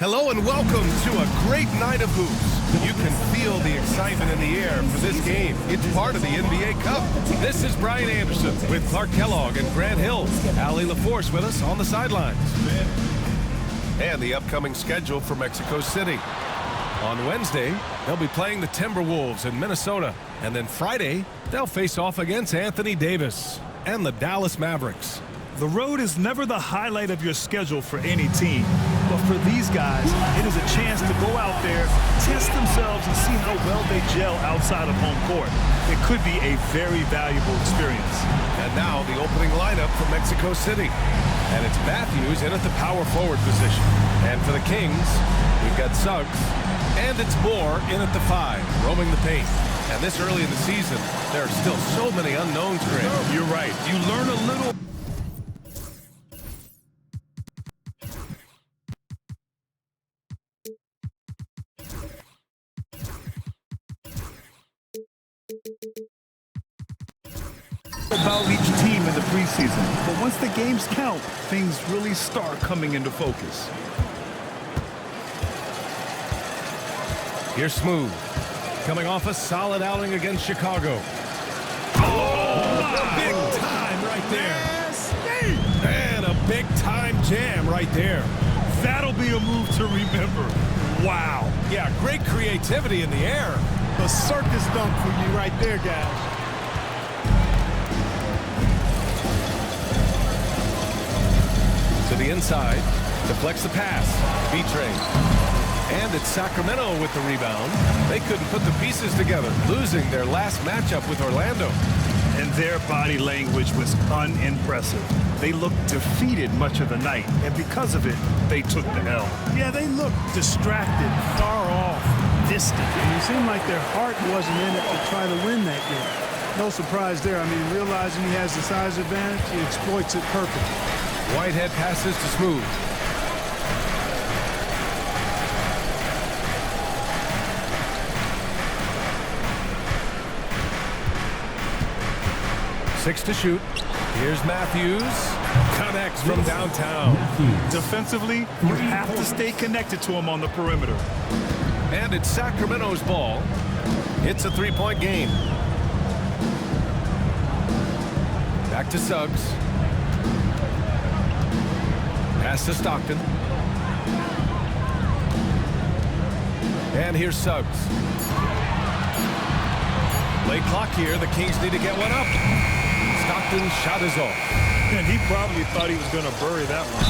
Hello and welcome to a great night of hoops. You can feel the excitement in the air for this game. It's part of the NBA Cup. This is Brian Anderson with Clark Kellogg and Grant Hill. Allie LaForce with us on the sidelines. And the upcoming schedule for Mexico City. On Wednesday, they'll be playing the Timberwolves in Minnesota. And then Friday, they'll face off against Anthony Davis and the Dallas Mavericks. The road is never the highlight of your schedule for any team. But for these guys, it is a chance to go out there, test themselves, and see how well they gel outside of home court. It could be a very valuable experience. And now the opening lineup for Mexico City. And it's Matthews in at the power forward position. And for the Kings, we've got Suggs. And it's Moore in at the 5, roaming the paint. And this early in the season, there are still so many unknowns, Grant. You're right. You learn a little. About each team in the preseason, but once the games count, things really start coming into focus. Here's Smooth, coming off a solid outing against Chicago. Oh, big time right there. And a big time jam right there. That'll be a move to remember. Wow. Yeah, great creativity in the air. A circus dunk for you right there, guys. To the inside, deflects the pass, B-Train. And it's Sacramento with the rebound. They couldn't put the pieces together, losing their last matchup with Orlando. And their body language was unimpressive. They looked defeated much of the night, and because of it, they took the L. Yeah, they looked distracted, far off, distant. And it seemed like their heart wasn't in it to try to win that game. No surprise there. I mean, realizing he has the size advantage, he exploits it perfectly. Whitehead passes to Smooth. Six to shoot. Here's Matthews. Connects from downtown. Defensively, you have to stay connected to him on the perimeter. And it's Sacramento's ball. It's a three-point game. Back to Suggs. Pass to Stockton. And here's Suggs. Late clock here. The Kings need to get one up. Stockton's shot is off. And he probably thought he was going to bury that one.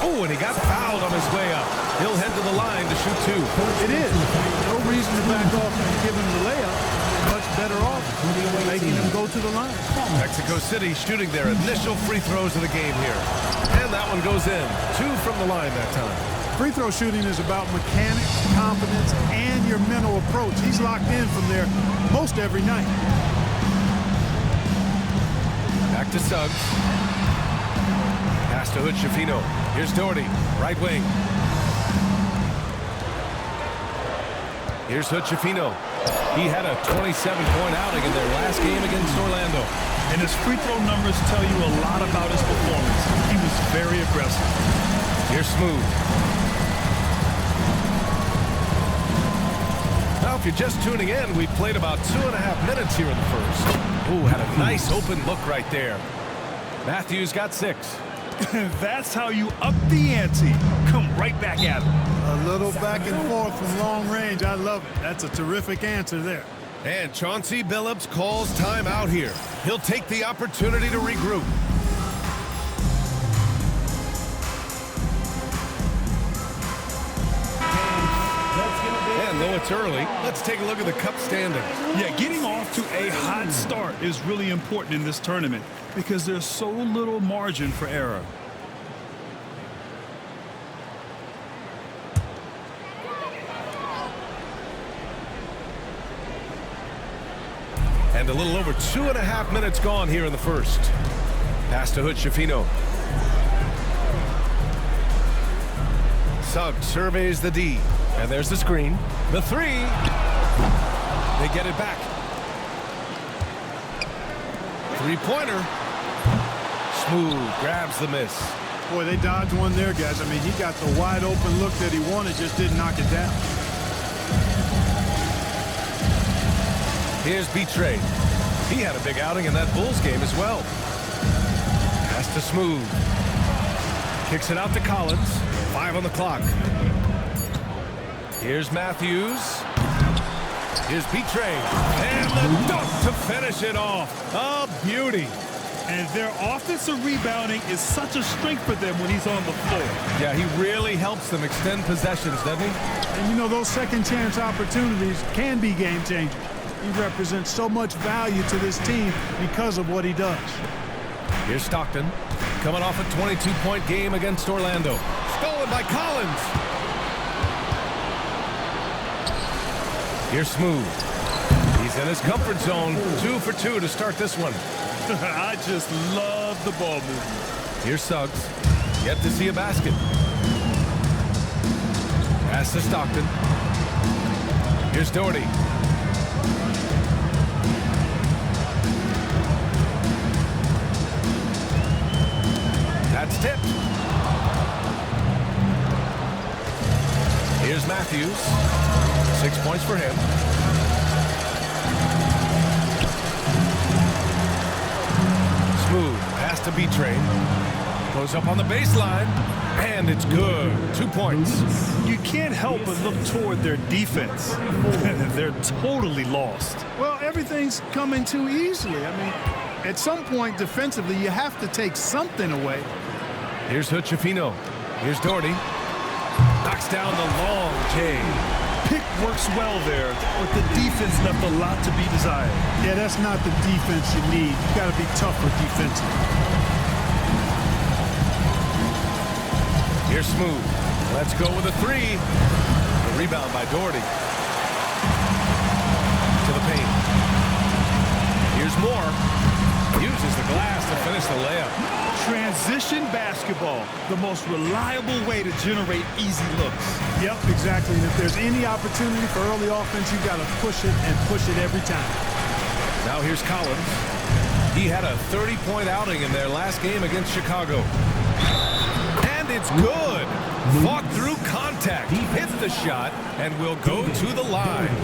Oh, and he got fouled on his way up. He'll head to the line to shoot two. It is. No reason to back off and give him the layup. Much better off making him go to the line. Mexico City shooting their initial free throws of the game here. And that one goes in. 2 from the line that time. Free throw shooting is about mechanics, confidence, and your mental approach. He's locked in from there most every night. Back to Suggs. Pass to Hood-Schifino. Here's Doherty, right wing. Here's Hood-Schifino. He had a 27-point outing in their last game against Orlando. And his free throw numbers tell you a lot about his performance. He was very aggressive. Here's Smooth. Now, if you're just tuning in, we've played about 2.5 minutes here in the first. Ooh, had a nice open look right there. Matthews got 6. That's how you up the ante. Come right back at him. A little back and forth from long range. I love it. That's a terrific answer there. And Chauncey Billups calls time out here. He'll take the opportunity to regroup. And though it's early, let's take a look at the Cup standings. Yeah, getting off to a hot start is really important in this tournament because there's so little margin for error. And a little over 2.5 minutes gone here in the first. Pass to Hood-Schifino. Suggs surveys the D. And there's the screen. The 3. They get it back. Three-pointer. Smooth grabs the miss. Boy, they dodged one there, guys. I mean, he got the wide open look that he wanted, just didn't knock it down. Here's B-Trade. He had a big outing in that Bulls game as well. Pass to Smooth. Kicks it out to Collins. 5 on the clock. Here's Matthews. Here's B-Trade. And the dunk to finish it off. A beauty. And their offensive rebounding is such a strength for them when he's on the floor. Yeah, he really helps them extend possessions, doesn't he? And you know, those second chance opportunities can be game changers. He represents so much value to this team because of what he does. Here's Stockton, coming off a 22-point game against Orlando. Stolen by Collins. Here's Smooth. He's in his comfort zone. 2 for 2 to start this one. I just love the ball movement. Here's Suggs. Yet to see a basket. Pass to Stockton. Here's Doherty. That's tipped. Here's Matthews. 6 points for him. Smooth. Pass to B-Train. Goes up on the baseline. And it's good. 2 points. You can't help but look toward their defense. They're totally lost. Well, everything's coming too easily. I mean, at some point defensively, you have to take something away. Here's Hood-Schifino. Here's Doherty. Knocks down the long J. Pick works well there, but the defense left a lot to be desired. Yeah, that's not the defense you need. You got to be tougher defensively. Here's Smooth. Let's go with a 3. The rebound by Doherty. To the paint. Here's Moore. Uses the glass to finish the layup. Transition basketball, the most reliable way to generate easy looks. Yep, exactly. And if there's any opportunity for early offense, you got to push it and push it every time. Now here's Collins. He had a 30-point outing in their last game against Chicago. And it's good. Fought through contact. He hits the shot and will go to the line.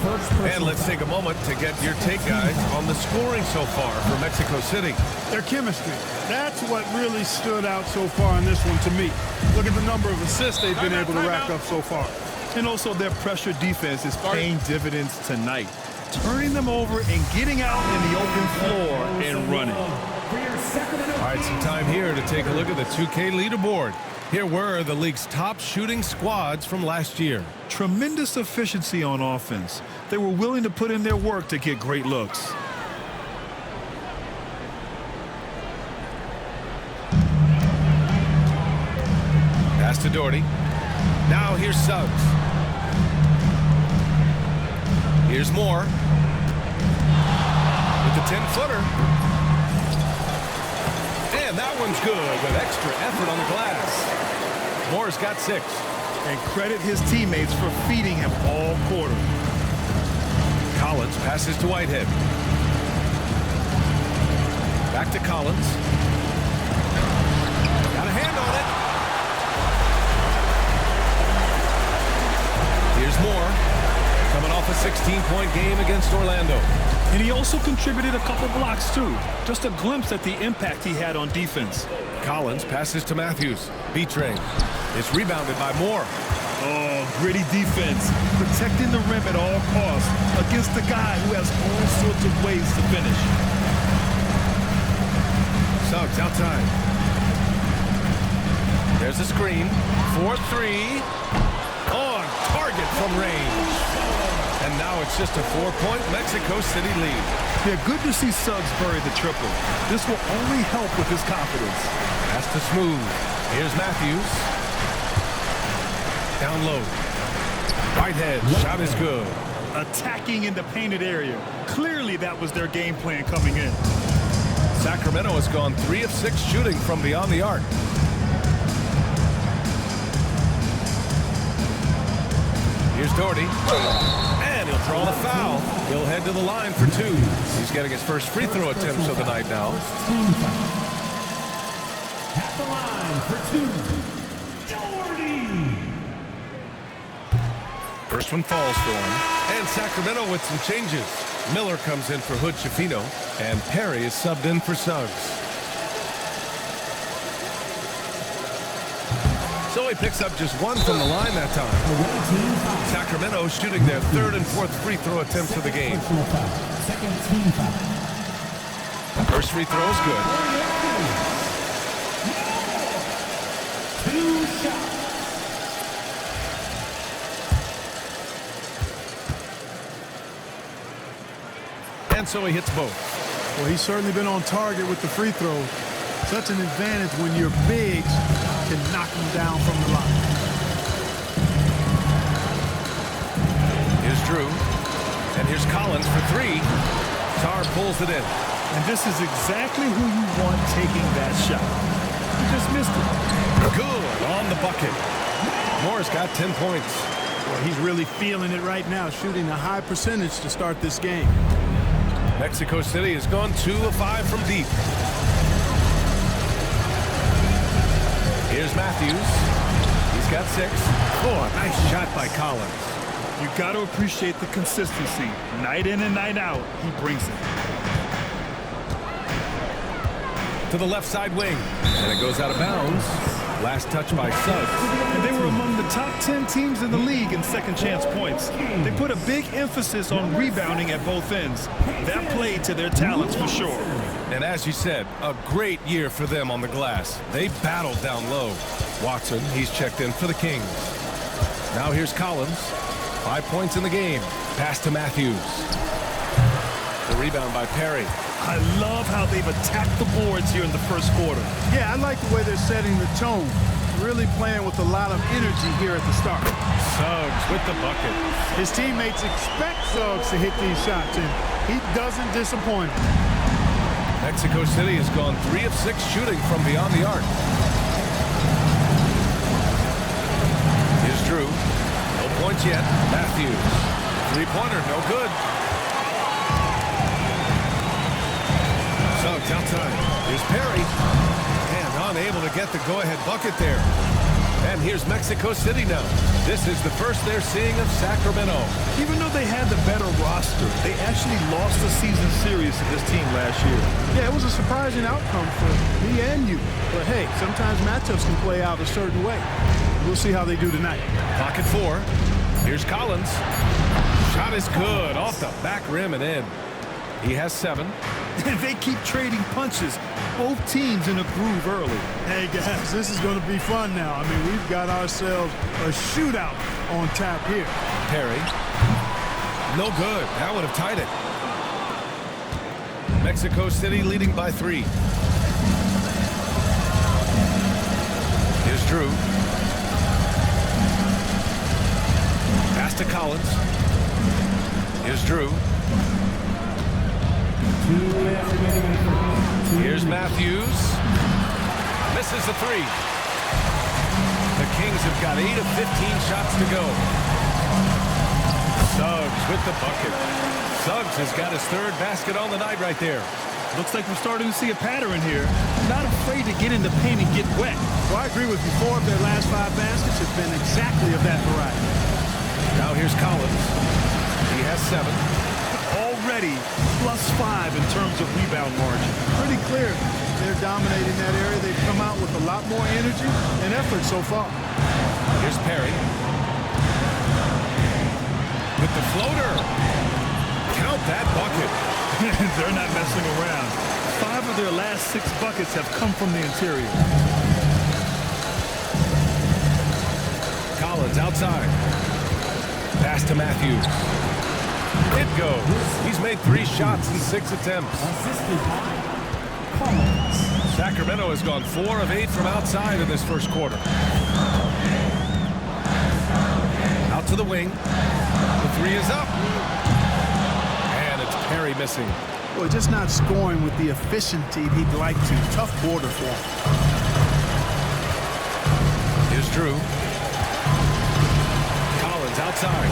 And let's take a moment to get your take, guys, on the scoring so far for Mexico City. Their chemistry. That's what really stood out so far in this one to me. Look at the number of assists they've been able to rack up so far. And also their pressure defense is paying dividends tonight. Turning them over and getting out in the open floor and running. All right, some time here to take a look at the 2K leaderboard. Here were the league's top shooting squads from last year. Tremendous efficiency on offense. They were willing to put in their work to get great looks. Pass to Doherty. Now here's Suggs. Here's Moore. With the 10-footer. And that one's good with extra effort on the glass. Moore's got 6. And credit his teammates for feeding him all quarter. Collins passes to Whitehead. Back to Collins. Got a hand on it. Here's Moore. Coming off a 16-point game against Orlando. And he also contributed a couple blocks, too. Just a glimpse at the impact he had on defense. Collins passes to Matthews. B-Train. It's rebounded by Moore. Oh, gritty defense. Protecting the rim at all costs against a guy who has all sorts of ways to finish. Suggs outside. There's a screen. 4-3. On target from range. And now it's just a 4-point Mexico City lead. Yeah, good to see Suggs bury the triple. This will only help with his confidence. Pass to Smooth. Here's Matthews. Down low. Whitehead. Shot is good. Attacking in the painted area. Clearly that was their game plan coming in. Sacramento has gone 3 of 6 shooting from beyond the arc. Here's Doherty. And he'll draw the foul. He'll head to the line for 2. He's getting his first free throw attempts of the night now. At the line for two, Jordy. First one falls for him. And Sacramento with some changes. Miller comes in for Hood Schifino, and Perry is subbed in for Suggs. So he picks up just one from the line that time. Sacramento shooting their third and fourth free throw attempts of the game. First free throw is good. Two shots. And so he hits both. Well, he's certainly been on target with the free throw. Such an advantage when your bigs can knock him down from the line. Here's Drew. And here's Collins for three. Tar pulls it in. And this is exactly who you want taking that shot. He just missed it. Good on the bucket. Moore's got 10 points. Well, he's really feeling it right now, shooting a high percentage to start this game. Mexico City has gone 2 of 5 from deep. Here's Matthews. He's got 6. Oh, a nice shot by Collins. You got to appreciate the consistency. Night in and night out, he brings it. To the left side wing. And it goes out of bounds. Last touch by Suggs. And they were among the top 10 teams in the league in second chance points. They put a big emphasis on rebounding at both ends. That played to their talents for sure. And as you said, a great year for them on the glass. They battled down low. Watson, he's checked in for the Kings. Now here's Collins. 5 points in the game. Pass to Matthews. The rebound by Perry. I love how they've attacked the boards here in the first quarter. Yeah, I like the way they're setting the tone. Really playing with a lot of energy here at the start. Suggs with the bucket. His teammates expect Suggs to hit these shots, and he doesn't disappoint. Mexico City has gone 3 of 6 shooting from beyond the arc. Here's Drew. No points yet. Matthews. Three-pointer, no good. Suggs outside. Here's Perry. And unable to get the go-ahead bucket there. And here's Mexico City now. This is the first they're seeing of Sacramento. Even though they had the better roster, they actually lost the season series to this team last year. Yeah, it was a surprising outcome for me and you. But hey, sometimes matchups can play out a certain way. We'll see how they do tonight. Clock at 4. Here's Collins. Shot is good. Off the back rim and in. He has 7. And they keep trading punches. Both teams in a groove early. Hey, guys, this is going to be fun now. I mean, we've got ourselves a shootout on tap here. Perry. No good. That would have tied it. Mexico City leading by 3. Here's Drew. Pass to Collins. Here's Drew. Here's Matthews. Misses the 3. The Kings have got 8 of 15 shots to go. Suggs with the bucket. Suggs has got his 3rd basket on the night right there. Looks like we're starting to see a pattern here. Not afraid to get in the paint and get wet. Well, I agree with you. 4 of their last 5 baskets have been exactly of that variety. Now here's Collins. He has 7. Already +5 in terms of rebound margin. Pretty clear they're dominating that area. They've come out with a lot more energy and effort so far. Here's Perry. With the floater. Count that bucket. They're not messing around. 5 of their last 6 buckets have come from the interior. Collins outside. Pass to Matthews. It goes. He's made 3 shots in 6 attempts. Sacramento has gone 4 of 8 from outside in this first quarter. Out to the wing. The 3 is up. And it's Perry missing. Well, just not scoring with the efficiency he'd like to. Tough quarter for him. Here's Drew. Collins outside.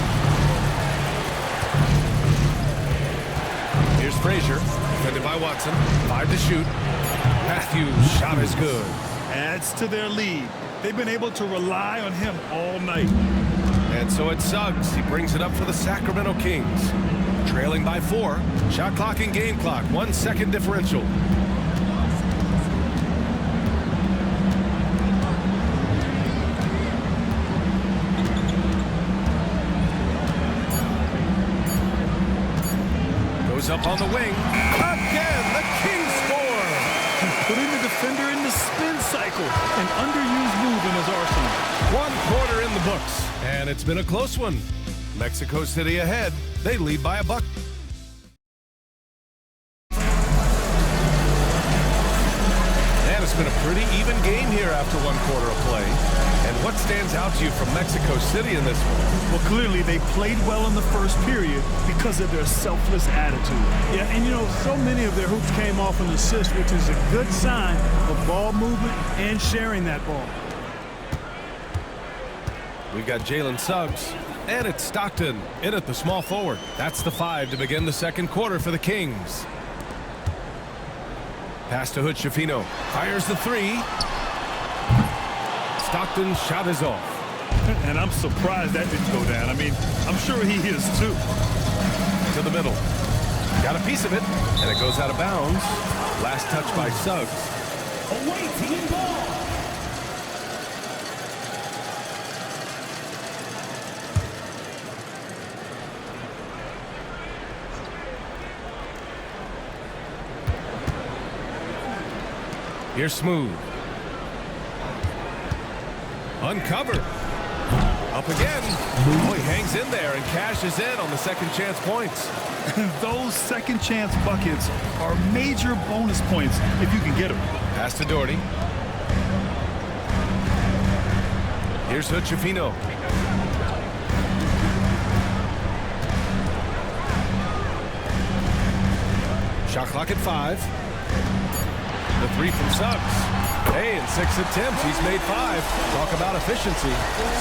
Here's Frazier, defended by Watson. 5 to shoot. Matthews' shot is good. Adds to their lead. They've been able to rely on him all night. And so it's Suggs. He brings it up for the Sacramento Kings. Trailing by 4. Shot clock and game clock. 1 second differential. Goes up on the wing. Again, the Kings score. Putting the defender in the spin cycle. An underused move in his arsenal. 1 quarter in the books. And it's been a close one. Mexico City ahead. They lead by a buck. And it's been a pretty even game here after 1 quarter of play. And what stands out to you from Mexico City in this one? Well, clearly they played well in the first period because of their selfless attitude. Yeah, and you know, so many of their hoops came off an assist, which is a good sign of ball movement and sharing that ball. We've got Jalen Suggs, and it's Stockton in at the small forward. That's the 5 to begin the second quarter for the Kings. Pass to Hood-Schifino. Fires the 3. Stockton's shot is off. And I'm surprised that didn't go down. I mean, I'm sure he is too. To the middle. Got a piece of it, and it goes out of bounds. Last touch by Suggs. Away team ball. Here's Smooth. Uncovered. Up again. Oh, he hangs in there and cashes in on the second chance points. Those second chance buckets are major bonus points if you can get them. Pass to Doherty. Here's Hood-Schifino. Shot clock at 5. The 3 from Suggs. Hey, in 6 attempts, he's made 5. Talk about efficiency.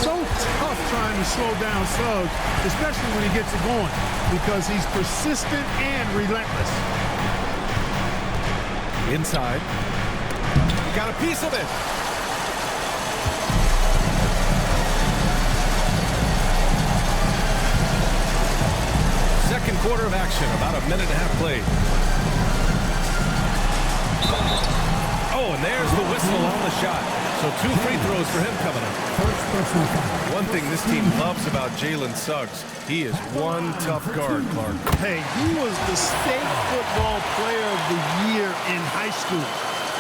So tough trying to slow down Suggs, especially when he gets it going, because he's persistent and relentless. Inside. Got a piece of it. Second quarter of action, about a minute and a half played. Oh, and there's the whistle on the shot. So 2 free throws for him coming up. One thing this team loves about Jalen Suggs, he is one tough guard, Clark. Hey, he was the state football player of the year in high school.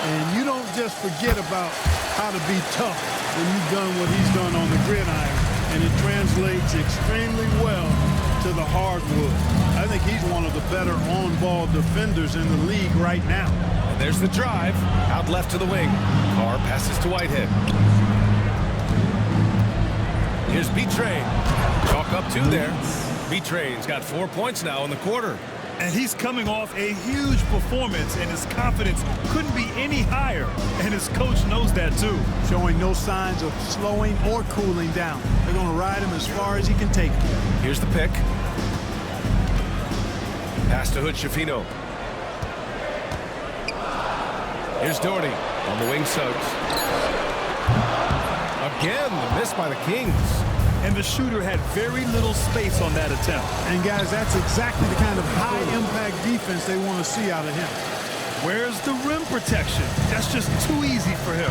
And you don't just forget about how to be tough when you've done what he's done on the gridiron. And it translates extremely well to the hardwood. I think he's one of the better on-ball defenders in the league right now. And there's the drive. Out left to the wing. Carr passes to Whitehead. Here's B-Train. Chalk up 2 there. B-Train's got 4 points now in the quarter. And he's coming off a huge performance, and his confidence couldn't be any higher. And his coach knows that too. Showing no signs of slowing or cooling down. They're going to ride him as far as he can take him. Here's the pick. Pass to Hood-Schifino. Here's Doherty. On the wing, Suggs. Again, the miss by the Kings. And the shooter had very little space on that attempt. And guys, that's exactly the kind of high-impact defense they want to see out of him. Where's the rim protection? That's just too easy for him.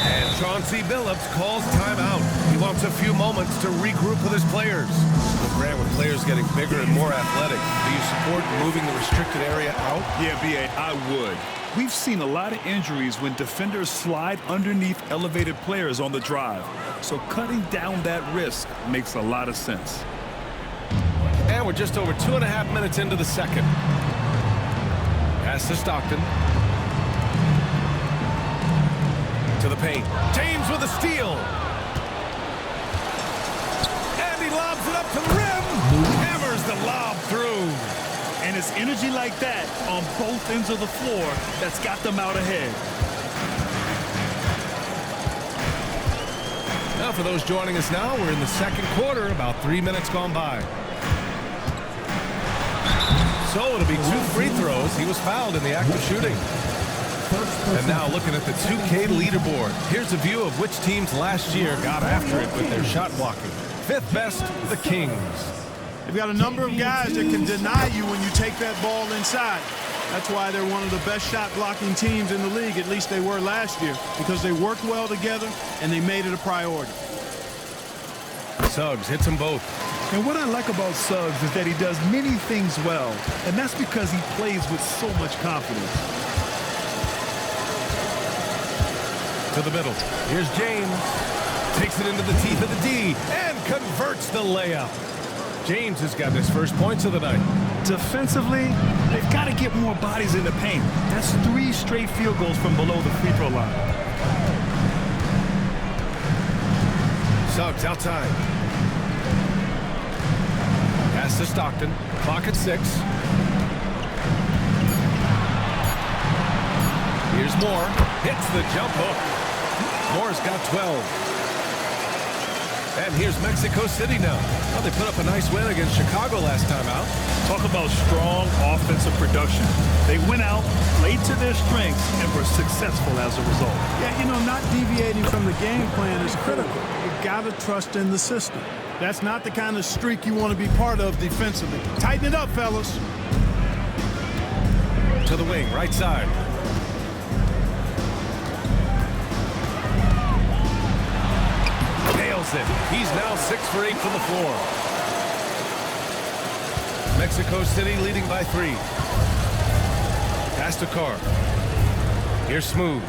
And Chauncey Billups calls timeout. He wants a few moments to regroup with his players. Well, Grant, with players getting bigger and more athletic, do you support moving the restricted area out? Yeah, B.A., I would. We've seen a lot of injuries when defenders slide underneath elevated players on the drive. So cutting down that risk makes a lot of sense. And we're just over 2.5 minutes into the second. Pass to Stockton. To the paint. James with a steal. And he lobs it up to the rim. Hammers the lob through. And it's energy like that on both ends of the floor that's got them out ahead. Now, for those joining us now, we're in the second quarter, about 3 minutes gone by. So it'll be 2 free throws. He was fouled in the act of shooting. And now looking at the 2K leaderboard. Here's a view of which teams last year got after it with their shot blocking. Fifth best, the Kings. They've got a number of guys that can deny you when you take that ball inside. That's why they're one of the best shot blocking teams in the league, at least they were last year, because they worked well together and they made it a priority. Suggs hits them both. And what I like about Suggs is that he does many things well, and that's because he plays with so much confidence. To the middle. Here's James. Takes it into the teeth of the D and converts the layup. James has got his first points of the night. Defensively, they've got to get more bodies in the paint. That's 3 straight field goals from below the free throw line. Suggs outside. Pass to Stockton. Clock at 6. Here's Moore. Hits the jump hook. Moore's got 12. And here's Mexico City now. Well, they put up a nice win against Chicago last time out. Talk about strong offensive production. They went out, played to their strengths, and were successful as a result. Yeah, you know, not deviating from the game plan is critical. You've got to trust in the system. That's not the kind of streak you want to be part of defensively. Tighten it up, fellas. To the wing, right side. Nails it. He's now 6 for 8 from the floor. Mexico City leading by 3. Pass to Carr. Here's Smooth.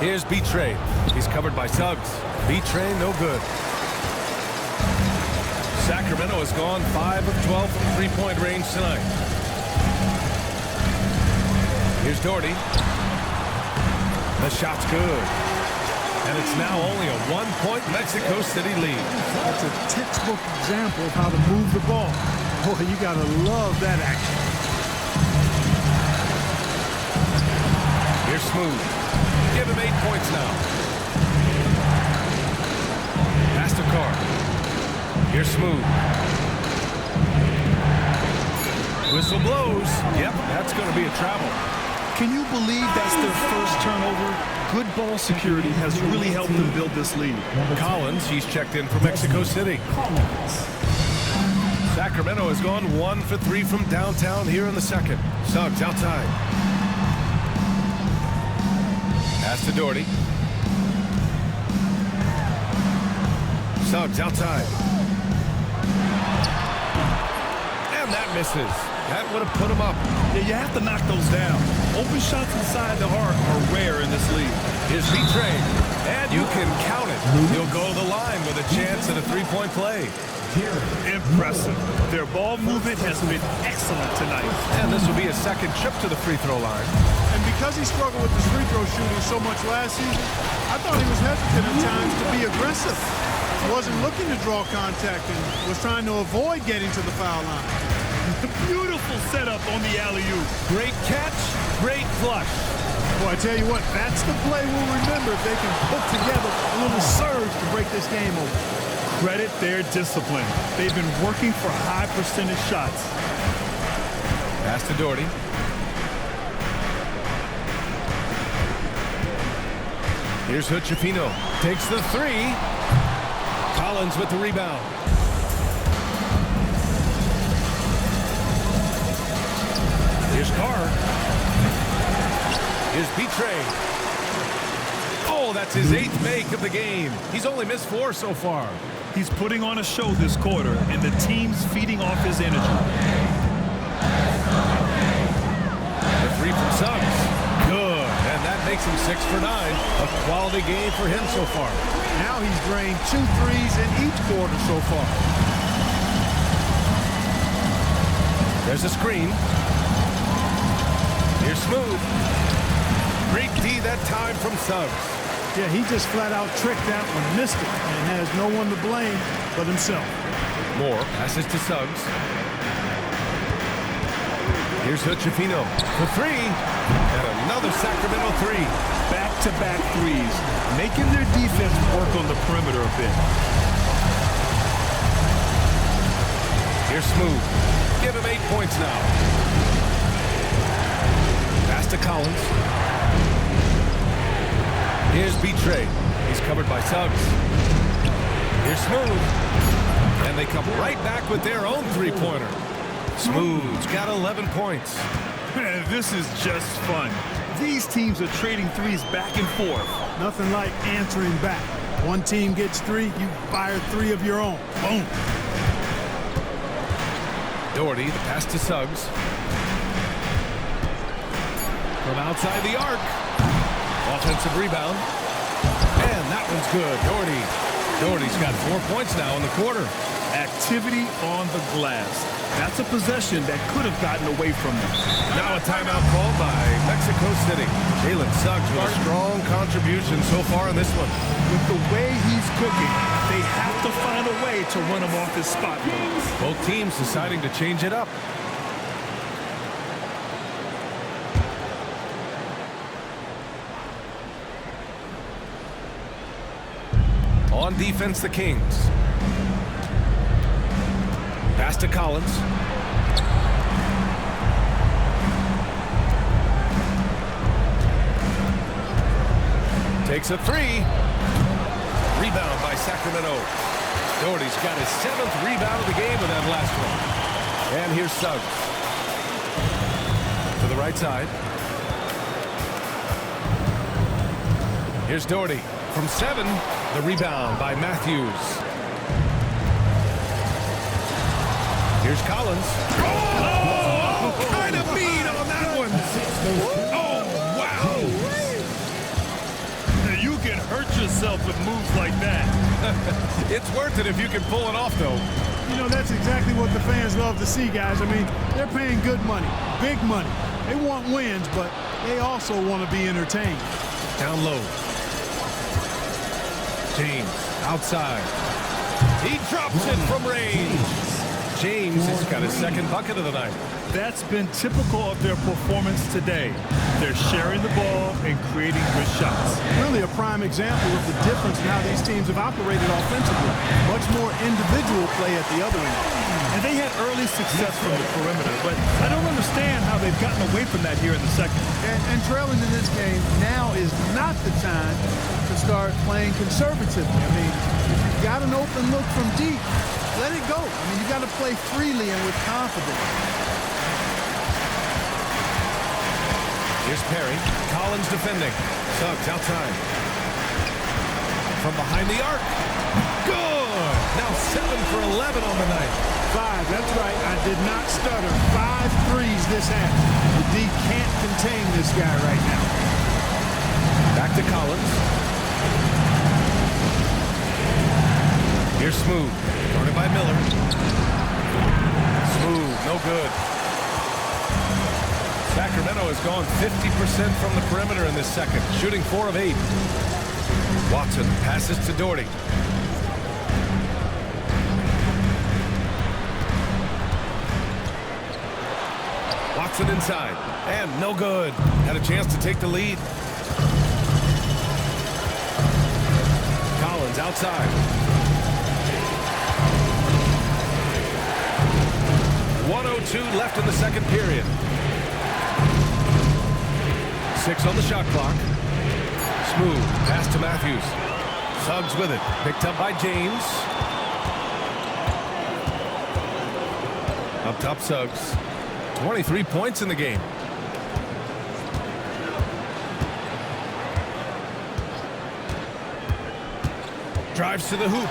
Here's Betray. He's covered by Suggs. Betray, no good. Sacramento has gone 5 of 12 from three-point range tonight. Here's Doherty. The shot's good. And it's now only a 1-point Mexico City lead. That's a textbook example of how to move the ball. Boy, you got to love that action. Here's Smooth. Give him 8 points now. Pass to Carr. Here's Smooth. Whistle blows. Yep, that's going to be a travel. Can you believe that's their first turnover? Good ball security has really helped them build this lead. Collins, he's checked in for Mexico City. Sacramento has gone 1 for 3 from downtown here in the second. Suggs outside. Pass to Doherty. Suggs outside. And that misses. That would have put him up. Yeah, you have to knock those down. Open shots inside the arc are rare in this league. Here's Betray. And you can count it. He'll go to the line with a chance at a 3-point play. Impressive. Their ball movement has been excellent tonight. And this will be a second trip to the free throw line. And because he struggled with his free throw shooting so much last season, I thought he was hesitant at times to be aggressive. He wasn't looking to draw contact and was trying to avoid getting to the foul line. Beautiful setup on the alley-oop. Great catch, great flush. Boy, I tell you what, that's the play we'll remember if they can put together a little surge to break this game open. Credit their discipline. They've been working for high percentage shots. Pass to Doherty. Here's Hood-Schifino. Takes the 3. Collins with the rebound. Here's Carr. Here's Betray. Oh, that's his 8th make of the game. He's only missed 4 so far. He's putting on a show this quarter, and the team's feeding off his energy. The 3 from Suggs. Good. And that makes him 6 for 9. A quality game for him so far. Now he's drained 2 threes in each quarter so far. There's a screen. Here's Smooth. Great D that time from Suggs. Yeah, he just flat out tricked that one, missed it, and has no one to blame but himself. Moore passes to Suggs. Here's Hood-Schifino for 3. And another Sacramento 3. Back-to-back threes, making their defense work on the perimeter a bit. Here's Smooth. Give him 8 points now. Pass to Collins. Here's Betray. He's covered by Suggs. Here's Smooth. And they come right back with their own three-pointer. Smooth's got 11 points. Man, this is just fun. These teams are trading threes back and forth. Nothing like answering back. One team gets 3, you fire 3 of your own. Boom. Doherty, the pass to Suggs. From outside the arc. Offensive rebound. And that one's good. Doherty's got 4 points now in the quarter. Activity on the glass. That's a possession that could have gotten away from them. Now a timeout called by Mexico City. Jalen Suggs with a strong contribution so far in this one. With the way he's cooking, they have to find a way to run him off his spot. Both teams deciding to change it up. On defense, the Kings. Pass to Collins. Takes a 3. Rebound by Sacramento. Doherty's got his 7th rebound of the game with that last one. And here's Suggs. To the right side. Here's Doherty. From 7, the rebound by Matthews. Here's Collins. Oh, kind of beat on that one. Oh, wow. Now you can hurt yourself with moves like that. It's worth it if you can pull it off, though. You know, that's exactly what the fans love to see, guys. I mean, they're paying good money, big money. They want wins, but they also want to be entertained. Down low. James outside. He drops it from range. James has got his 2nd bucket of the night. That's been typical of their performance today. They're sharing the ball and creating good shots. Really a prime example of the difference in how these teams have operated offensively. Much more individual play at the other end. And they had early success from the perimeter, but I don't understand how they've gotten away from that here in the second. And trailing in this game, now is not the time to start playing conservatively. I mean, if you've got an open look from deep, let it go. I mean, you got to play freely and with confidence. Here's Perry. Collins defending. Suggs outside. From behind the arc. Good. Now 7 for 11 on the night. 5, that's right. I did not stutter. 5 threes this half. The D can't contain this guy right now. Back to Collins. Here's Smooth. Guarded by Miller. Smooth, no good. Sacramento has gone 50% from the perimeter in this second, shooting 4 of 8. Watson passes to Doherty. Watson inside, and no good. Had a chance to take the lead. Collins outside. 1:02 left in the second period. 6 on the shot clock. Smooth pass to Matthews. Suggs with it. Picked up by James. Up top, Suggs. 23 points in the game. Drives to the hoop.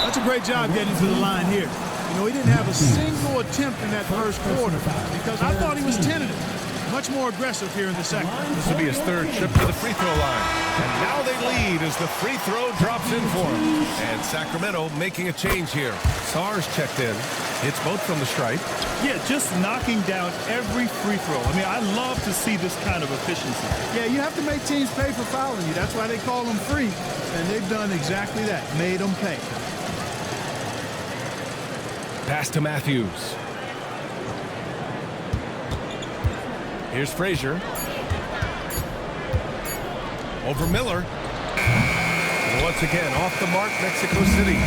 That's a great job getting to the line here. You know, he didn't have a single attempt in that first quarter because I thought he was tentative. Much more aggressive here in the second. This will be his 3rd trip to the free throw line. And now they lead as the free throw drops in for him. And Sacramento making a change here. Sars checked in. Hits both from the stripe. Yeah, just knocking down every free throw. I mean, I love to see this kind of efficiency. Yeah, you have to make teams pay for fouling you. That's why they call them free. And they've done exactly that. Made them pay. Pass to Matthews. Here's Frazier. Over Miller. And once again, off the mark, Mexico City.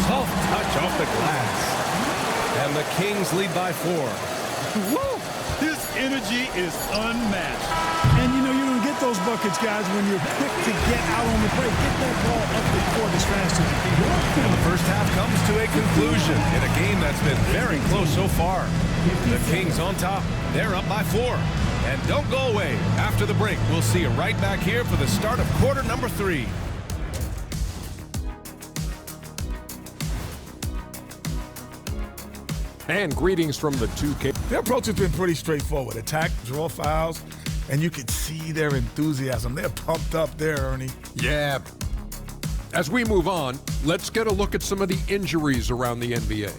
Soft touch off the glass. And the Kings lead by 4. Woo! His energy is unmatched. And you know, you don't get those buckets, guys, when you're quick to get out on the break. Get that ball up the court as fast as you can. And the first half comes to a conclusion in a game that's been very close so far. The Kings on top. They're up by 4. And don't go away. After the break, we'll see you right back here for the start of quarter number 3. And greetings from the 2K. Their approach has been pretty straightforward. Attack, draw fouls, and you can see their enthusiasm. They're pumped up there, Ernie. Yeah. As we move on, let's get a look at some of the injuries around the NBA.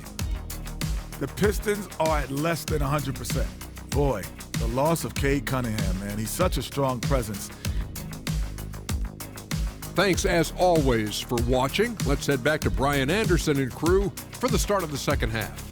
The Pistons are at less than 100%. Boy, the loss of Cade Cunningham, man. He's such a strong presence. Thanks, as always, for watching. Let's head back to Brian Anderson and crew for the start of the second half.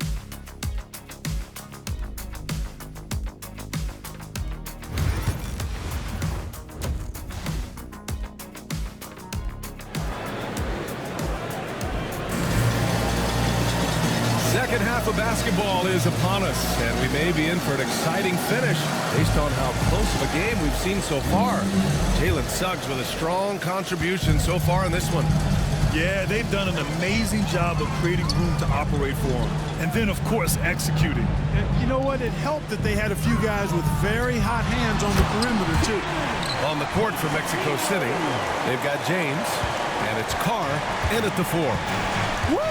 Second half of basketball is upon us, and we may be in for an exciting finish based on how close of a game we've seen so far. Jalen Suggs with a strong contribution so far in this one. Yeah, they've done an amazing job of creating room to operate for him. And then, of course, executing. And you know what? It helped that they had a few guys with very hot hands on the perimeter, too. On the court for Mexico City, they've got James, and it's Carr in at the 4. Woo!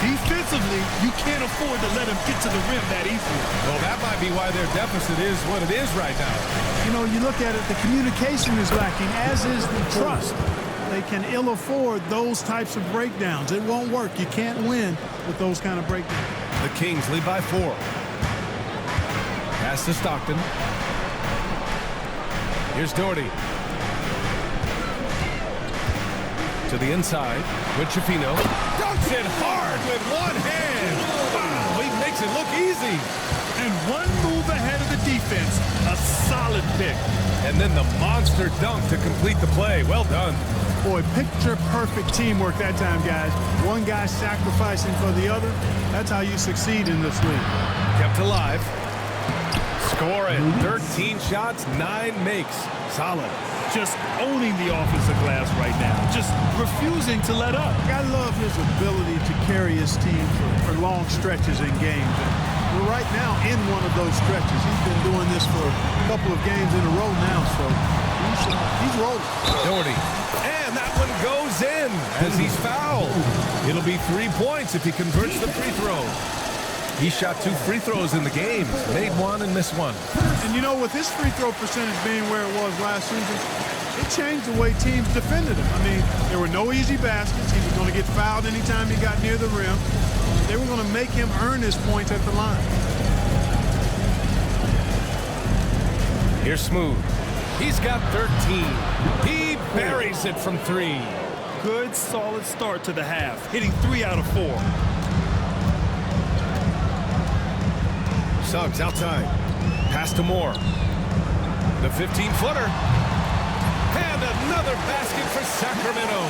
Defensively, you can't afford to let him get to the rim that easily. Well, that might be why their deficit is what it is right now. You know, you look at it, the communication is lacking, as is the trust. They can ill afford those types of breakdowns. It won't work. You can't win with those kind of breakdowns. The Kings lead by 4. Pass to Stockton. Here's Doherty. To the inside. With Chifino. Dunks it hard with one hand. Wow, he makes it look easy. And one move ahead of the defense. A solid pick. And then the monster dunk to complete the play. Well done. Boy, picture-perfect teamwork that time, guys. One guy sacrificing for the other. That's how you succeed in this league. Kept alive. Score it. 13 shots, 9 makes. Solid. Just owning the offensive glass right now. Just refusing to let up. I love his ability to carry his team for long stretches in games. And we're right now in one of those stretches. He's been doing this for a couple of games in a row now, so he's rolling. Doherty. And that one goes in as he's fouled. It'll be 3 points if he converts the free throw. He shot 2 free throws in the game, made 1 and missed 1. And you know, with his free throw percentage being where it was last season, it changed the way teams defended him. I mean, there were no easy baskets. He was going to get fouled anytime he got near the rim. They were going to make him earn his points at the line. Here's Smooth. He's got 13. He buries it from 3. Good, solid start to the half, hitting 3 out of 4. Suggs outside. Pass to Moore. The 15-footer. And another basket for Sacramento.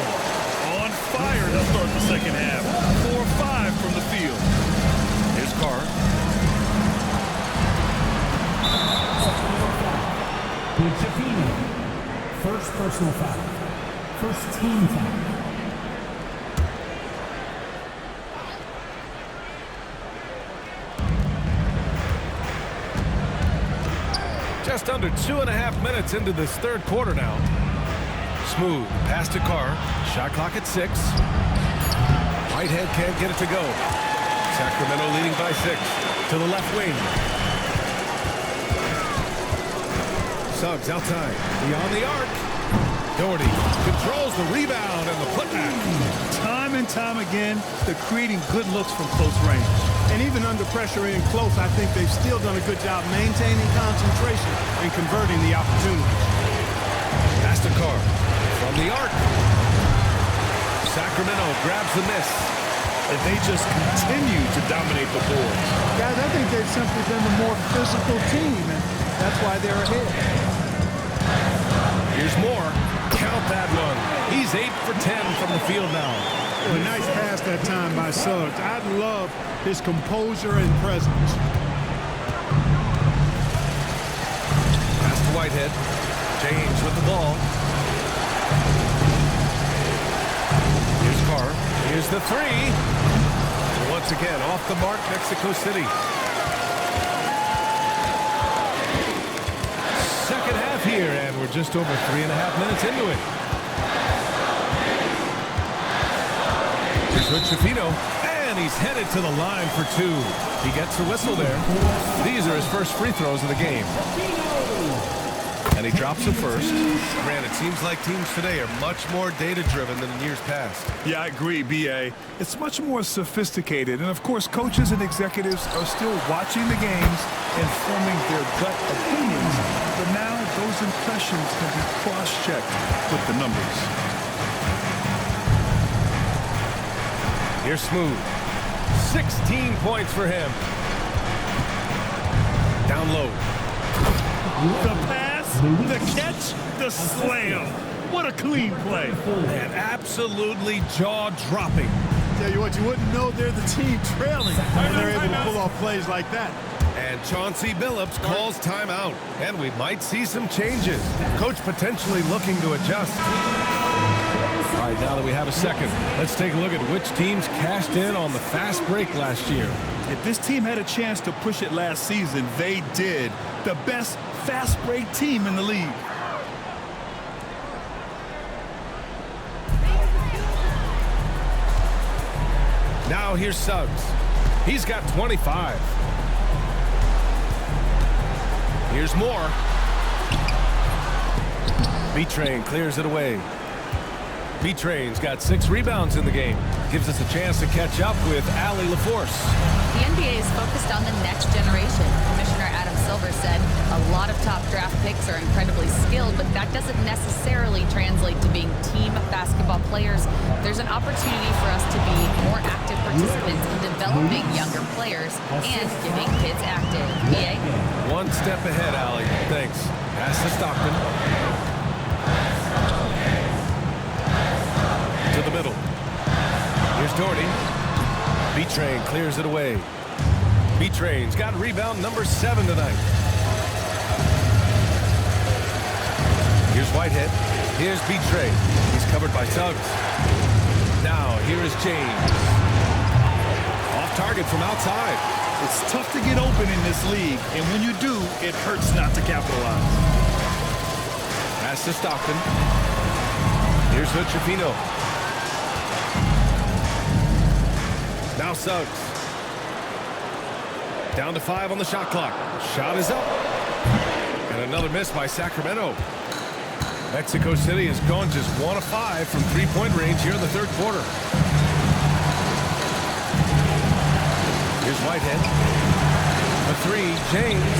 On fire to start the second half. 4-5 from the field. Here's Carr. First personal foul. First team foul. Just under 2.5 minutes into this third quarter now. Smooth. Pass to Carr. Shot clock at 6. Whitehead can't get it to go. Sacramento leading by 6. To the left wing. Suggs outside. Beyond the arc. Doherty controls the rebound and the putback. Time and time again, they're creating good looks from close range. And even under pressure in close, I think they've still done a good job maintaining concentration and converting the opportunity. Pass to Carr. From the arc. Sacramento grabs the miss. And they just continue to dominate the boards. Guys, I think they've simply been the more physical team, and that's why they're ahead. Here's Moore. Count that one. He's 8 for 10 from the field now. Well, a nice pass that time by Suggs. I love his composure and presence. Pass to Whitehead. James with the ball. Here's Carr. Here's the three. Once again, off the mark, Mexico City. Second half here, and we're just over 3.5 minutes into it. Here's Richafino, and he's headed to the line for two. He gets the whistle there. These are his first free throws of the game. And he drops it first. Grant, it seems like teams today are much more data-driven than in years past. Yeah, I agree, B.A. It's much more sophisticated. And, of course, coaches and executives are still watching the games and forming their gut opinions. But now those impressions can be cross-checked with the numbers. Here's Smooth. 16 points for him. Down low. The pass, the catch, the slam. What a clean play. And absolutely jaw-dropping. Tell you what, you wouldn't know they're the team trailing when they're able to pull off plays like that. And Chauncey Billups calls timeout. And we might see some changes. Coach potentially looking to adjust. All right, now that we have a second, let's take a look at which teams cashed in on the fast break last year. If this team had a chance to push it last season, they did. The best fast break team in the league. Now here's Suggs. He's got 25. Here's Moore. B-Train clears it away. B-Train's got 6 rebounds in the game. Gives us a chance to catch up with Allie LaForce. The NBA is focused on the next generation. Commissioner Adam Silver said a lot of top draft picks are incredibly skilled, but that doesn't necessarily translate to being team basketball players. There's an opportunity for us to be more active participants in developing younger players and getting kids active. BA? One step ahead, Allie. Thanks. Pass to Stockton. To the middle. Here's Doherty. B-Train clears it away. B-Train's got rebound number 7 tonight. Here's Whitehead. Here's B-Train. He's covered by Suggs. Now here is James. Off target from outside. It's tough to get open in this league, and when you do, it hurts not to capitalize. Pass to Stockton. Here's Richafino. Now Suggs. Down to 5 on the shot clock. Shot is up. And another miss by Sacramento. Mexico City has gone just 1 of 5 from three-point range here in the third quarter. Here's Whitehead. A 3, James.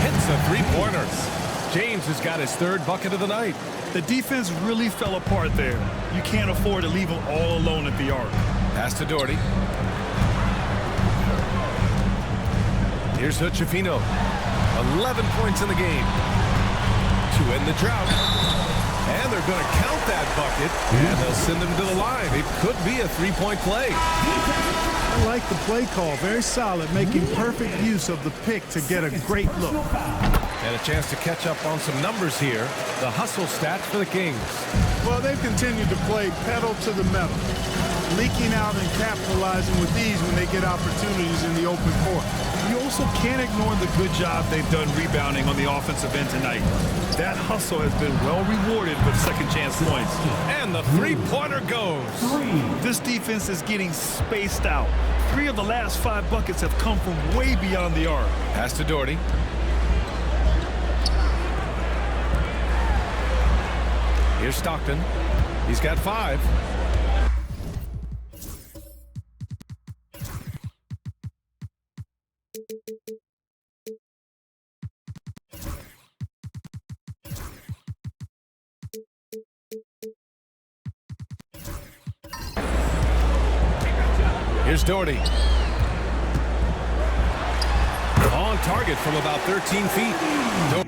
Hits a three-pointer. James has got his 3rd bucket of the night. The defense really fell apart there. You can't afford to leave them all alone at the arc. Pass to Doherty. Here's Richafino. 11 points in the game to end the drought. And they're going to count that bucket, and they'll send him to the line. It could be a three-point play. I like the play call. Very solid, making perfect use of the pick to get a great look. And a chance to catch up on some numbers here. The hustle stats for the Kings. Well, they've continued to play pedal to the metal, leaking out and capitalizing with ease when they get opportunities in the open court. You also can't ignore the good job they've done rebounding on the offensive end tonight. That hustle has been well rewarded with second chance points. And the three-pointer goes. This defense is getting spaced out. 3 of the last 5 buckets have come from way beyond the arc. Pass to Doherty. Here's Stockton. He's got 5. Here's Doherty. On target from about 13 feet.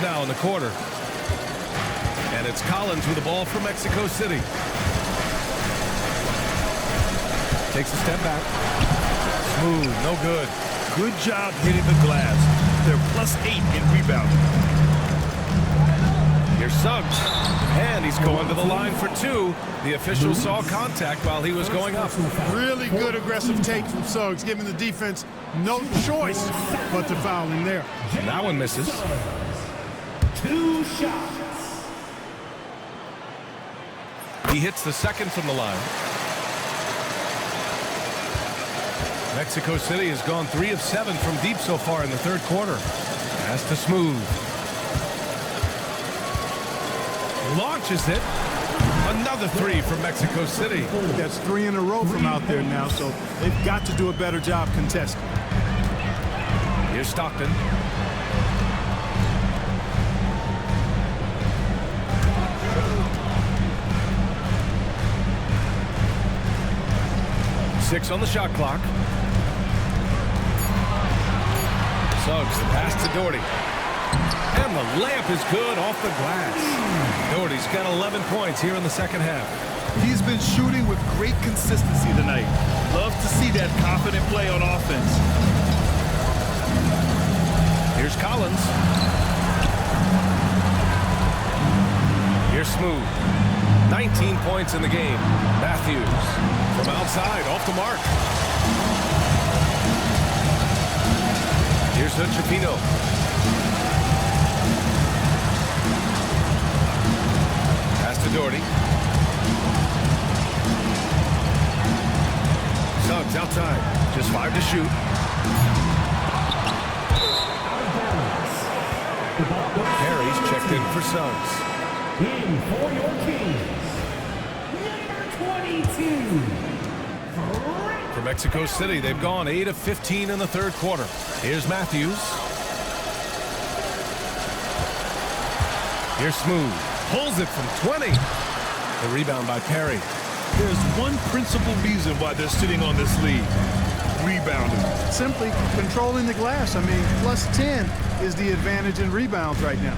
now in the quarter. And it's Collins with the ball for Mexico City. Takes a step back. Smooth, no good. Good job hitting the glass. They're +8 in rebounding. Here's Suggs. And he's going to the line for two. The official saw contact while he was going up. Really good aggressive take from Suggs, giving the defense no choice but to foul him there. And that one misses. 2 shots. He hits the second from the line. Mexico City has gone 3 of 7 from deep so far in the third quarter. Pass to Smooth. Launches it. Another 3 from Mexico City. That's 3 in a row from out there now, so they've got to do a better job contesting. Here's Stockton. Six on the shot clock. Suggs, the pass to Doherty. And the layup is good off the glass. Doherty's got 11 points here in the second half. He's been shooting with great consistency tonight. Love to see that confident play on offense. Here's Collins. Here's Smooth. 19 points in the game. Matthews from outside, off the mark. Here's Chipino. Pass to Doherty. Suggs outside. Just 5 to shoot. Harry's checked in for Suggs. In for your Kings, number 22. For Mexico City, they've gone 8 of 15 in the third quarter. Here's Matthews. Here's Smooth. Pulls it from 20. The rebound by Perry. There's one principal reason why they're sitting on this lead. Rebounding. Simply controlling the glass. I mean, +10 is the advantage in rebounds right now.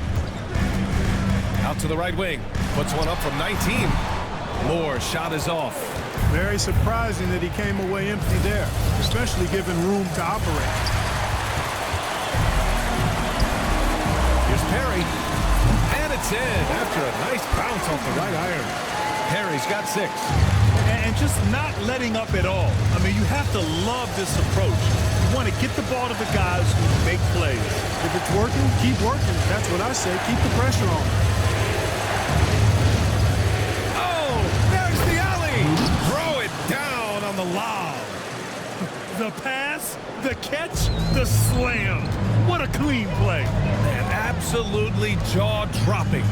Out to the right wing. Puts one up from 19. Moore's shot is off. Very surprising that he came away empty there, especially given room to operate. Here's Perry. And it's in after a nice bounce off the right iron. Perry's got 6. And just not letting up at all. I mean, you have to love this approach. You want to get the ball to the guys who make plays. If it's working, keep working. That's what I say. Keep the pressure on. Oh, there's the alley. Throw it down on the lob. The pass, the catch, the slam. What a clean play. And absolutely jaw-dropping.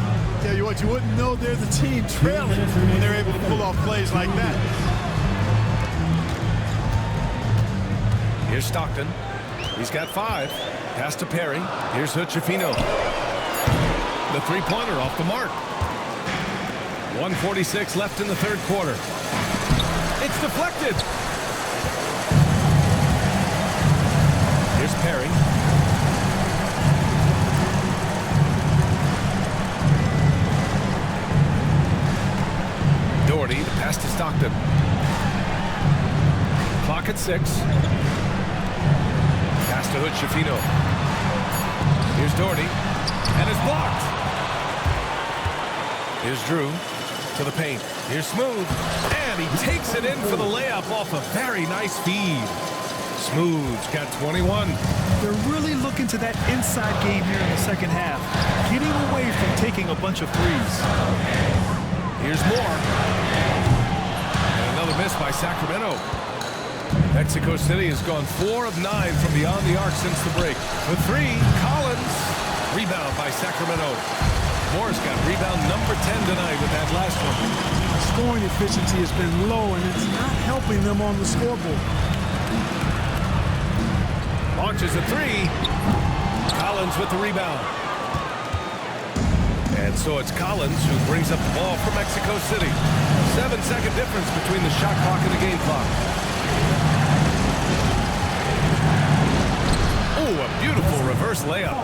Tell you what, you wouldn't know they're the team trailing when they're able to pull off plays like that. Here's Stockton. He's got 5. Pass to Perry. Here's Chipino. The three-pointer off the mark. 1:46 left in the third quarter. It's deflected. Here's Perry. Doherty, the pass to Stockton. Clock at 6. Pass to Chipino. Here's Doherty. And it's blocked. Here's Drew to the paint. Here's Smooth. And he takes it in for the layup off a very nice feed. Smooth's got 21. They're really looking to that inside game here in the second half, getting away from taking a bunch of threes. Here's Moore. And another miss by Sacramento. Mexico City has gone 4 of 9 from beyond the arc since the break. For 3, Collins. Rebound by Sacramento. Moore's got rebound number 10 tonight with that last one. Scoring efficiency has been low, and it's not helping them on the scoreboard. Launches a 3. Collins with the rebound. And so it's Collins who brings up the ball for Mexico City. 7-second difference between the shot clock and the game clock. Oh, a beautiful reverse layup.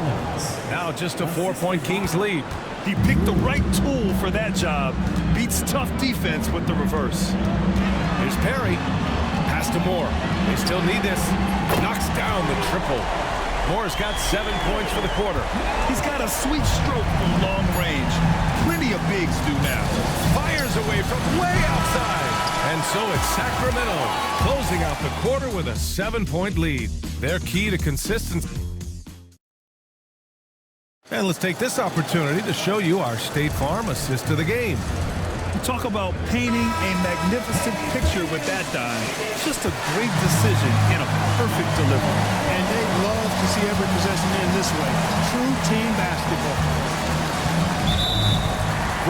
Now just a 4-point Kings lead. He picked the right tool for that job. Beats tough defense with the reverse. Here's Perry. Pass to Moore. They still need this. Knocks down the triple. Moore's got 7 points for the quarter. He's got a sweet stroke from long range. Plenty of bigs do now. Fires away from way outside. And so it's Sacramento closing out the quarter with a 7-point lead. Their key to consistency. And let's take this opportunity to show you our State Farm assist of the game. Talk about painting a magnificent picture with that dive. Just a great decision and a perfect delivery. And they love to see every possession end this way. True team basketball.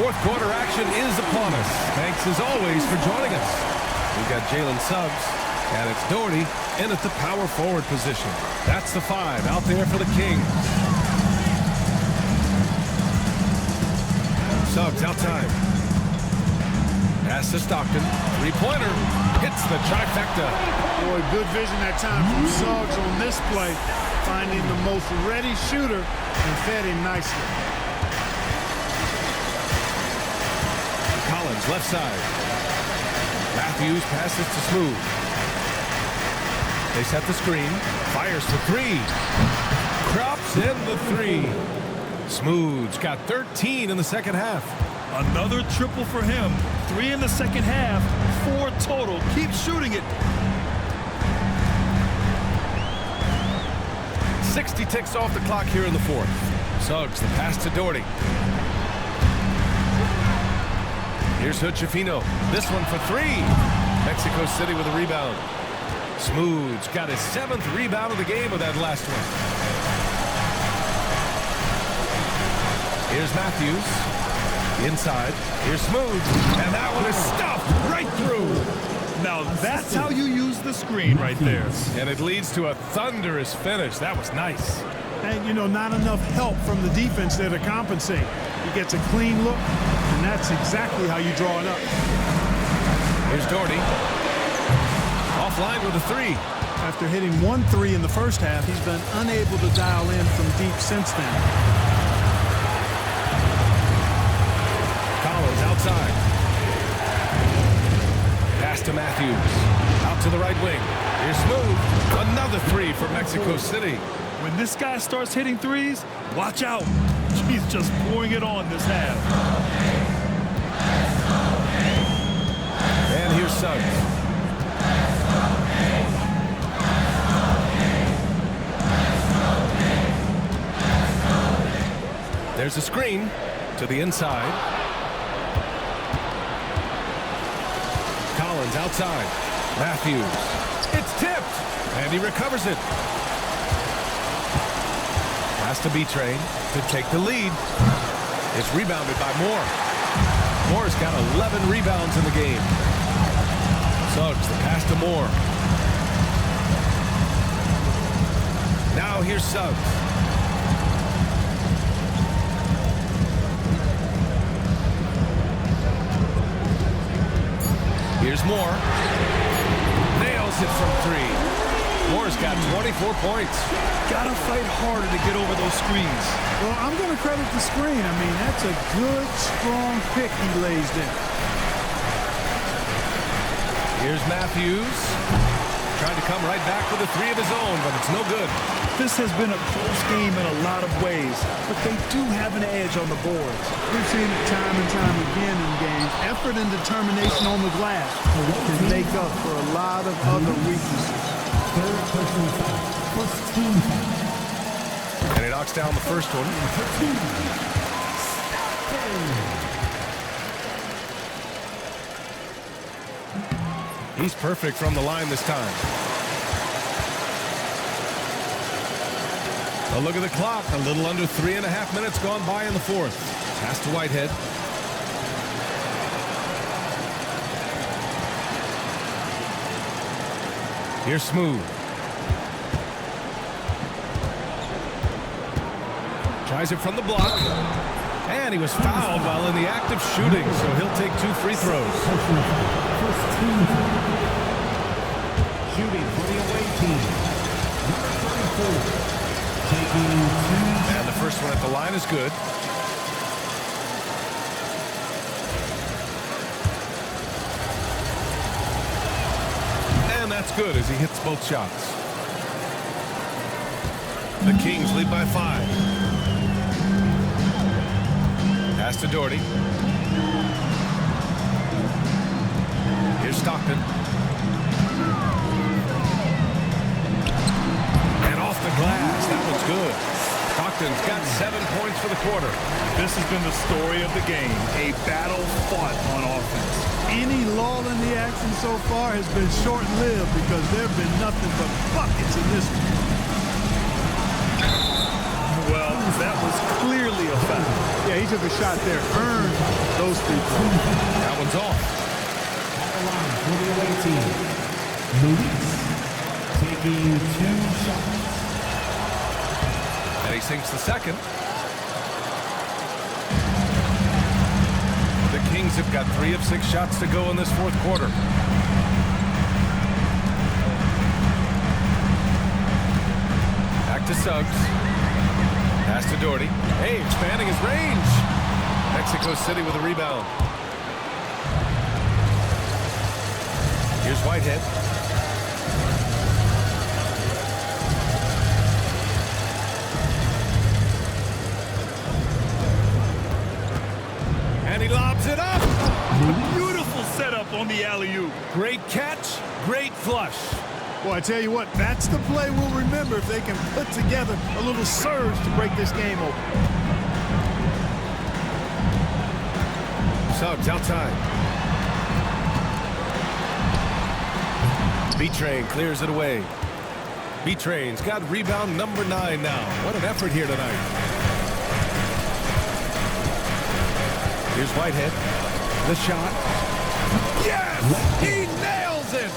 Fourth quarter action is upon us. Thanks as always for joining us. We've got Jalen Suggs, and it's Doherty in at the power forward position. That's the 5 out there for the Kings. Suggs outside. Pass to Stockton. Three-pointer. Hits the trifecta. Boy, good vision that time from Suggs on this play. Finding the most ready shooter and fed him nicely. Collins left side. Matthews passes to Smooth. They set the screen. Fires for 3. Drops in the 3. Smooth's got 13 in the second half. Another triple for him. 3 in the second half, 4 total. Keep shooting it. 60 ticks off the clock here in the fourth. Suggs, the pass to Doherty. Here's Hood-Schifino. This one for 3. Mexico City with a rebound. Smooth's got his 7th rebound of the game with that last one. Here's Matthews. Inside. Here's Smooth. And that one is stuffed right through. Now that's how you use the screen right there. And it leads to a thunderous finish. That was nice. And, you know, not enough help from the defense there to compensate. He gets a clean look, and that's exactly how you draw it up. Here's Doherty. Offline with a 3. After hitting 1 3 in the first half, he's been unable to dial in from deep since then. Collins outside. Pass to Matthews. Out to the right wing. Here's Smooth. Another 3 for Mexico City. When this guy starts hitting threes, watch out. He's just pouring it on this half. And here's Suggs. There's a screen to the inside. Collins outside. Matthews. It's tipped. And he recovers it. Pass to B-Train to take the lead. It's rebounded by Moore. Moore's got 11 rebounds in the game. Suggs, the pass to Moore. Now here's Suggs. Here's Moore. Nails it from 3. Moore's got 24 points. Gotta fight harder to get over those screens. Well, I'm going to credit the screen. I mean, that's a good, strong pick he lays there. Here's Matthews. Trying to come right back with a 3 of his own, but it's no good. This has been a close game in a lot of ways, but they do have an edge on the boards. We've seen it time and time again in games. Effort and determination on the glass can make up for a lot of other weaknesses. Third personal foul. First team foul. And he knocks down the first one. He's perfect from the line this time. A look at the clock. A little under 3.5 minutes gone by in the fourth. Pass to Whitehead. Here's Smooth. Tries it from the block. And he was fouled while in the act of shooting, so he'll take 2 free throws. First team foul. Shooting for the away team. Number 34. And the first one at the line is good. And that's good as he hits both shots. The Kings lead by 5. Pass to Doherty. Here's Stockton. And off the glass. That one's good. Stockton's got 7 points for the quarter. This has been the story of the game. A battle fought on offense. Any lull in the action so far has been short-lived because there have been nothing but buckets in this one. Well, that was clearly a foul. Yeah, he took a shot there, earned those 3 points. That one's off. At the line for the away team, Luis taking 2 shots. And he sinks the second. The Kings have got 3 of 6 shots to go in this fourth quarter. Back to Suggs. Pass to Doherty. Hey, expanding his range. Mexico City with a rebound. Here's Whitehead. And he lobs it up. Beautiful setup on the alley-oop. Great catch, great flush. Boy, I tell you what, that's the play we'll remember if they can put together a little surge to break this game open. Suggs outside. B-Train clears it away. B-Train's got rebound number 9 now. What an effort here tonight. Here's Whitehead. The shot. Yes! He nails it!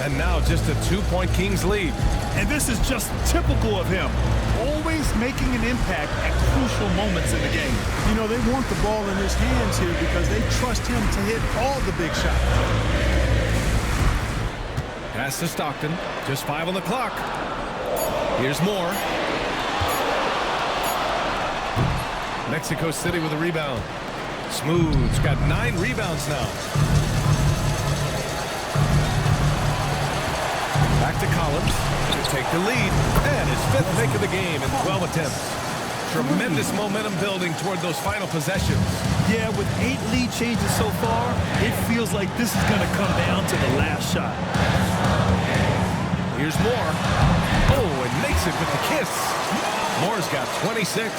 And now just a 2-point Kings lead. And this is just typical of him. Always making an impact at crucial moments in the game. You know, they want the ball in his hands here because they trust him to hit all the big shots. Pass to Stockton. Just 5 on the clock. Here's Moore. Mexico City with a rebound. Smooth's got 9 rebounds now. Back to Collins to take the lead. And his 5th make of the game in 12 attempts. Tremendous momentum building toward those final possessions. Yeah, with 8 lead changes so far, it feels like this is going to come down to the last shot. Here's Moore. Oh, and makes it with the kiss. Moore's got 26.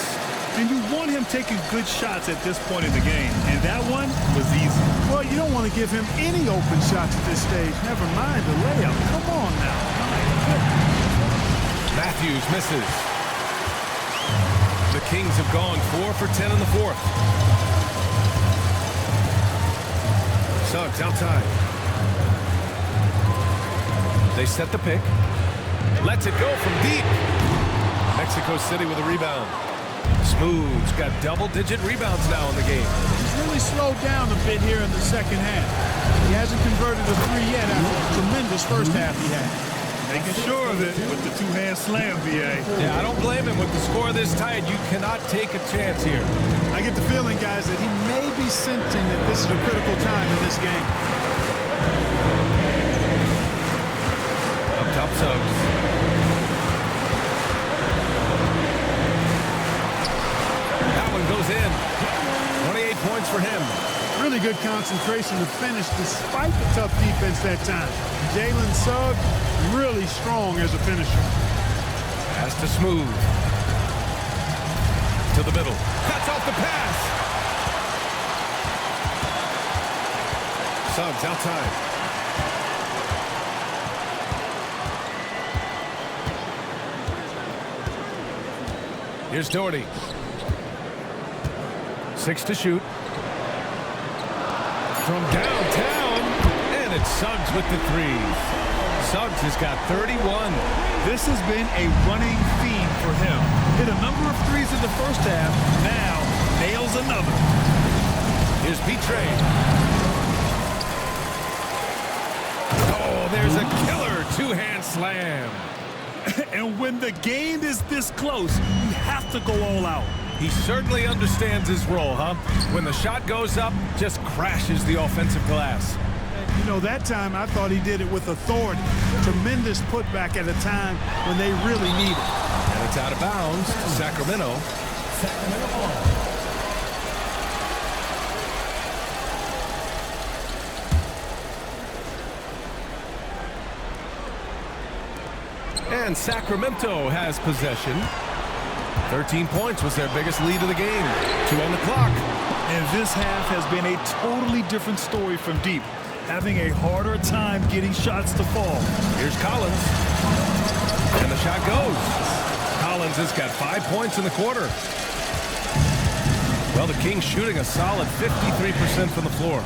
And you want him taking good shots at this point in the game. And that one was easy. Well, you don't want to give him any open shots at this stage. Never mind the layup. Come on now. Matthews misses. The Kings have gone 4 for 10 in the fourth. Suggs outside. They set the pick. Lets it go from deep. Mexico City with a rebound. Smooth's got double-digit rebounds now in the game. He's really slowed down a bit here in the second half. He hasn't converted a 3 yet after the tremendous first half he had. Making sure of it with the 2-hand slam, B.A. Yeah, I don't blame him. With the score this tight, you cannot take a chance here. I get the feeling, guys, that he may be sensing that this is a critical time in this game. Up top, Suggs. That one goes in. 28 points for him. Really good concentration to finish despite the tough defense that time. Jalen Suggs, really strong as a finisher. Pass to Smooth. To the middle. Cuts off the pass. Suggs outside. Here's Doherty. 6 to shoot. From downtown, and it's Suggs with the 3. Suggs has got 31. This has been a running theme for him. Hit a number of 3s in the first half. Now nails another. Here's B-Train. Oh, there's a killer 2-hand slam. And when the game is this close, you have to go all out. He certainly understands his role, huh? When the shot goes up, just crashes the offensive glass. You know, that time I thought he did it with authority. Tremendous putback at a time when they really need it. And it's out of bounds to Sacramento. And Sacramento has possession. 13 points was their biggest lead of the game. 2 on the clock. And this half has been a totally different story from deep, having a harder time getting shots to fall. Here's Collins. And the shot goes. Collins has got 5 points in the quarter. Well, the Kings shooting a solid 53% from the floor.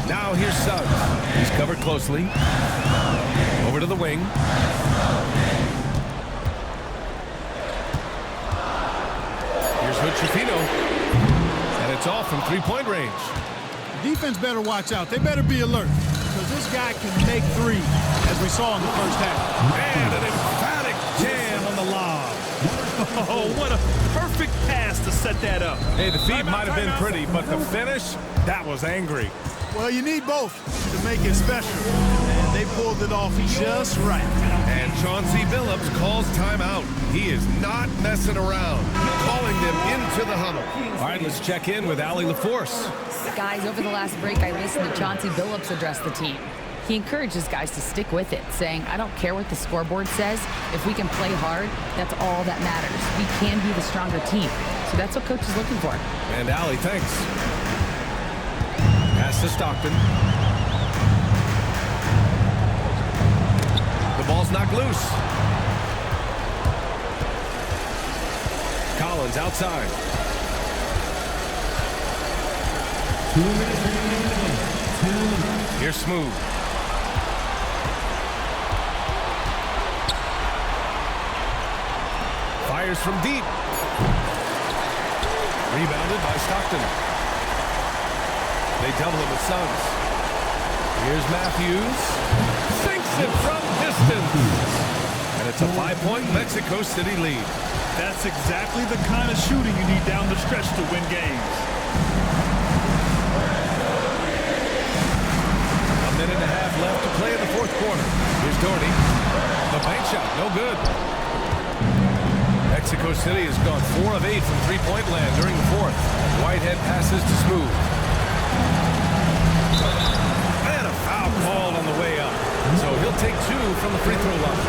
Now here's Suggs. He's covered closely. Over to the wing. Here's Hood-Schifino. And it's off from three-point range. Defense better watch out. They better be alert, because this guy can make three, as we saw in the first half. And an emphatic jam on the lob. Oh, what a perfect pass to set that up. Hey, the feed might have been pretty, but the finish, that was angry. Well, you need both to make it special, and they pulled it off just right. And Chauncey Billups calls timeout. He is not messing around, calling them into the huddle. All right, let's check in with Allie LaForce. Guys, over the last break, I listened to Chauncey Billups address the team. He encourages guys to stick with it, saying, I don't care what the scoreboard says. If we can play hard, that's all that matters. We can be the stronger team. So that's what coach is looking for. And Allie, thanks. Pass to Stockton. The ball's knocked loose. Collins outside. 2 minutes remaining. Here's Smooth. Fires from deep. Rebounded by Stockton. They double him with Suggs. Here's Matthews. Sinks it from distance. And it's a 5-point Mexico City lead. That's exactly the kind of shooting you need down the stretch to win games. A minute and a half left to play in the fourth quarter. Here's Doherty. The bank shot, no good. Mexico City has gone 4 of 8 from three-point land during the fourth. Whitehead passes to Smooth. And a foul called on the way up. So he'll take 2 from the free throw line.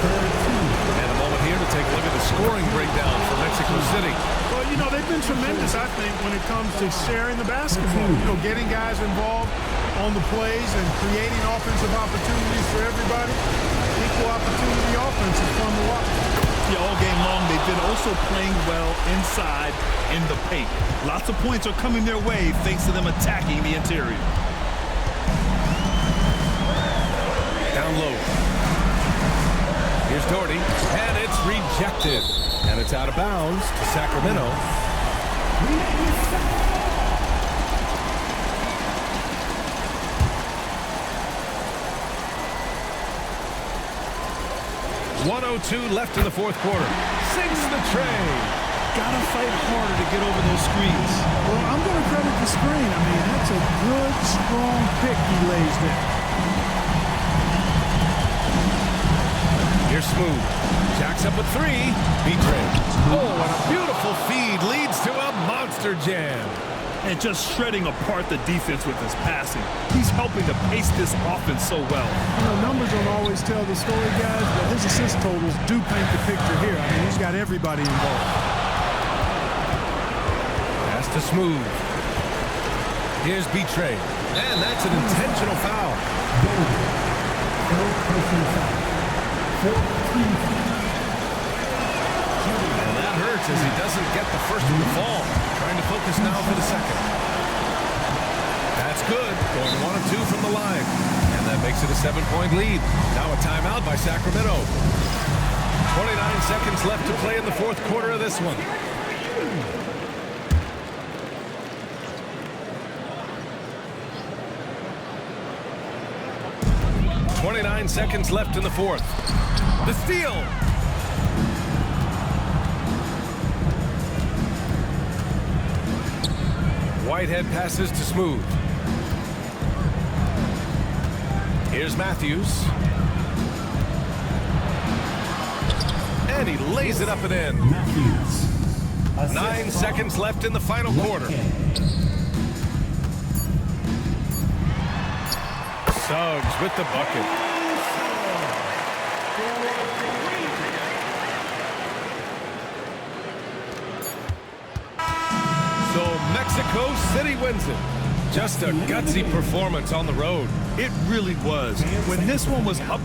And a moment here to take a look at the scoring breakdown for Mexico City. Well, you know, they've been tremendous, I think, when it comes to sharing the basketball. You know, getting guys involved on the plays and creating offensive opportunities for everybody. Equal opportunity offense is fun to watch. Yeah, all game long, they've been also playing well inside in the paint. Lots of points are coming their way thanks to them attacking the interior. Down low. Here's Doherty, and it's rejected. And it's out of bounds to Sacramento. .102 left in the fourth quarter. Sinks the tray. Gotta fight harder to get over those screens. Well, I'm going to credit the screen. I mean, that's a good, strong pick he lays there. Here's Smooth. Jacks up a 3. Betrayed. Oh, and a beautiful feed leads to a monster jam. And just shredding apart the defense with his passing. He's helping to pace this offense so well. You know, numbers don't always tell the story, guys, but his assist totals do paint the picture here. I mean, he's got everybody involved. Pass to Smooth. Here's Betrayed. And that's an intentional foul. And that hurts as he doesn't get the first of the fall. Trying to focus now for the second. That's good. Going 1 of 2 from the line. And that makes it a 7-point lead. Now a timeout by Sacramento. 29 seconds left to play in the fourth quarter of this one. 29 seconds left in the fourth. The steal. Whitehead passes to Smooth. Here's Matthews. And he lays it up and in. Matthews. 9 seconds left in the final quarter. Suggs with the bucket. So Mexico City wins it. Just a gutsy performance on the road. It really was. When this one was up